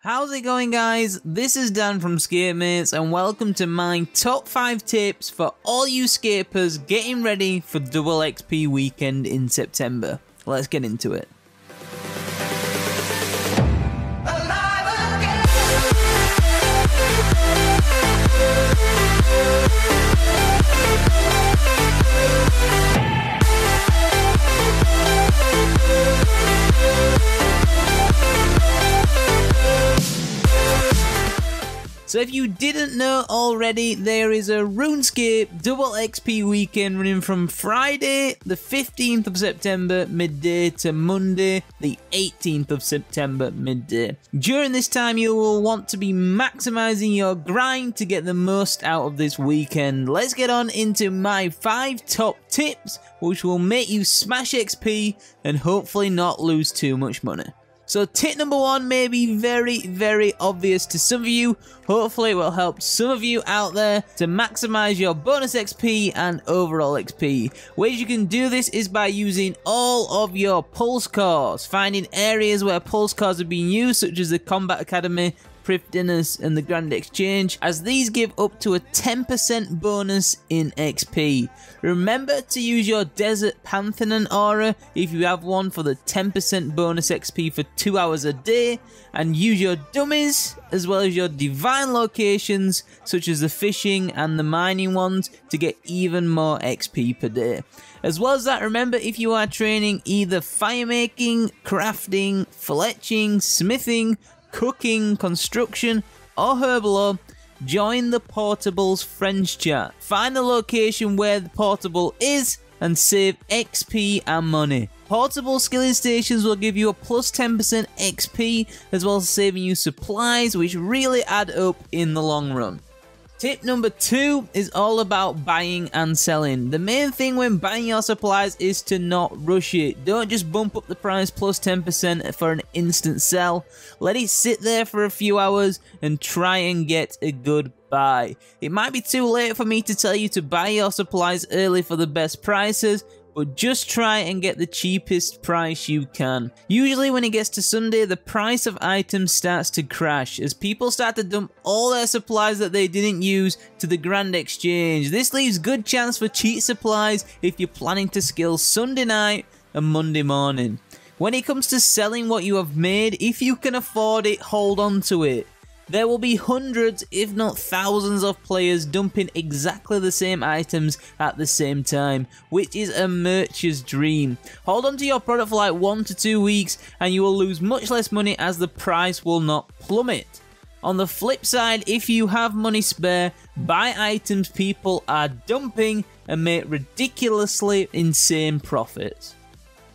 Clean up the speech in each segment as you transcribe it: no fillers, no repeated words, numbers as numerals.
How's it going, guys? This is Dan from Scape Mates, and welcome to my top 5 tips for all you Scapers getting ready for double XP weekend in September. Let's get into it. So if you didn't know already, there is a Runescape double XP weekend running from Friday the 15th of September midday to Monday the 18th of September midday. During this time you will want to be maximizing your grind to get the most out of this weekend. Let's get on into my 5 top tips which will make you smash XP and hopefully not lose too much money. So tip number 1 may be very obvious to some of you. Hopefully it will help some of you out there to maximize your bonus XP and overall XP. Ways you can do this is by using all of your pulse cores, finding areas where pulse cores have been used, such as the Combat Academy, Prift Dinners and the Grand Exchange, as these give up to a 10% bonus in XP. Remember to use your Desert Pantheon aura if you have one for the 10% bonus XP for 2 hours a day, and use your dummies as well as your divine locations such as the fishing and the mining ones to get even more XP per day. As well as that, remember if you are training either fire making, crafting, fletching, smithing, cooking, construction or herbal, join the Portable's friends chat. Find the location where the Portable is and save XP and money. Portable skilling stations will give you a plus 10% XP as well as saving you supplies, which really add up in the long run. Tip number 2 is all about buying and selling. The main thing when buying your supplies is to not rush it. Don't just bump up the price plus 10% for an instant sell. Let it sit there for a few hours and try and get a good buy. It might be too late for me to tell you to buy your supplies early for the best prices, but just try and get the cheapest price you can. Usually when it gets to Sunday, the price of items starts to crash as people start to dump all their supplies that they didn't use to the Grand Exchange. This leaves good chance for cheat supplies if you're planning to skill Sunday night and Monday morning. When it comes to selling what you have made, if you can afford it, hold on to it. There will be hundreds, if not thousands of players dumping exactly the same items at the same time, which is a merch's dream. Hold on to your product for like 1 to 2 weeks and you will lose much less money as the price will not plummet. On the flip side, if you have money spare, buy items people are dumping and make ridiculously insane profits.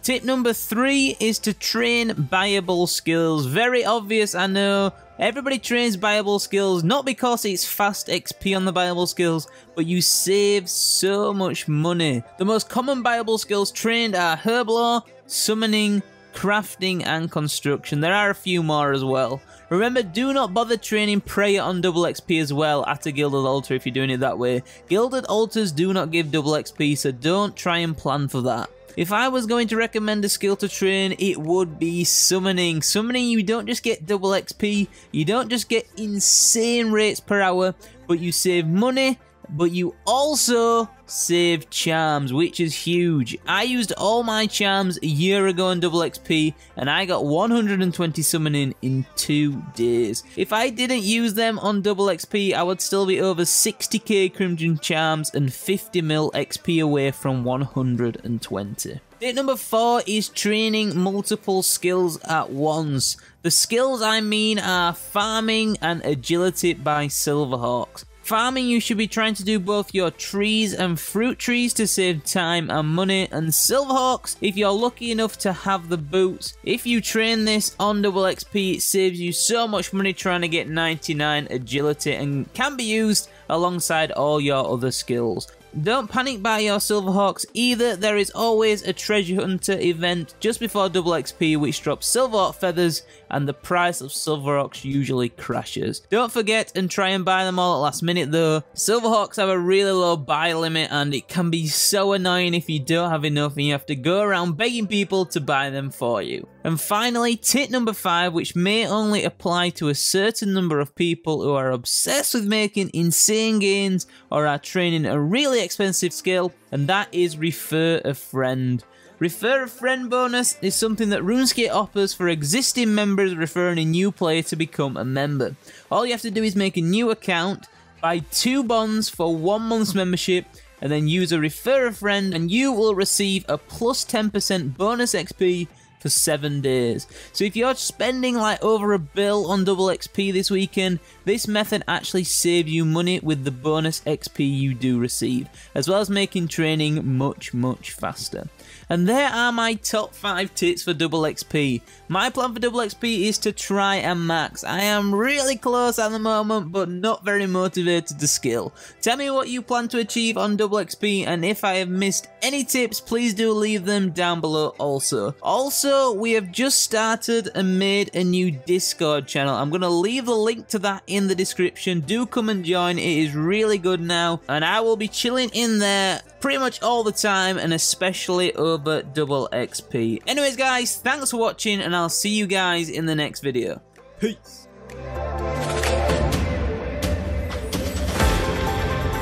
Tip number 3 is to train buyable skills. Very obvious, I know. Everybody trains buyable skills, not because it's fast XP on the buyable skills, but you save so much money. The most common buyable skills trained are Herblore, Summoning, Crafting and Construction. There are a few more as well. Remember, do not bother training Prayer on double XP as well at a Gilded Altar if you're doing it that way. Gilded Altars do not give double XP, so don't try and plan for that. If I was going to recommend a skill to train, it would be Summoning. Summoning, you don't just get double XP, you don't just get insane rates per hour, but you save money, but you also save charms, which is huge. I used all my charms a year ago on double XP, and I got 120 summoning in 2 days. If I didn't use them on double XP, I would still be over 60k Crimson charms and 50 mil XP away from 120. Tip number 4 is training multiple skills at once. The skills I mean are farming and agility by Silverhawks. Farming, you should be trying to do both your trees and fruit trees to save time and money, and Silverhawks, if you're lucky enough to have the boots. If you train this on double XP, it saves you so much money trying to get 99 agility and can be used alongside all your other skills. Don't panic buy your Silverhawks either. There is always a treasure hunter event just before double XP which drops Silverhawk feathers, and the price of Silverhawks usually crashes. Don't forget and try and buy them all at last minute though. Silverhawks have a really low buy limit and it can be so annoying if you don't have enough and you have to go around begging people to buy them for you. And finally, tip number 5, which may only apply to a certain number of people who are obsessed with making insane gains or are training a really expensive skill, and that is refer a friend. Refer a friend bonus is something that Runescape offers for existing members referring a new player to become a member. All you have to do is make a new account, buy 2 bonds for 1 month's membership, and then use a refer a friend, and you will receive a plus 10% bonus XP for 7 days. So if you're spending like over $1 bill on double XP this weekend, this method actually saves you money with the bonus XP you do receive, as well as making training much faster. And there are my top 5 tips for double XP. My plan for double XP is to try and max. I am really close at the moment, but not very motivated to skill. Tell me what you plan to achieve on double XP, and if I have missed any tips, please do leave them down below also. Also, we have just started and made a new Discord channel. I'm going to leave the link to that in the description. Do come and join. It is really good now, and I will be chilling in there pretty much all the time, and especially over double XP. Anyways guys, thanks for watching, and I'll see you guys in the next video. Peace.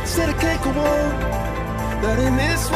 Said I can't go on, but in this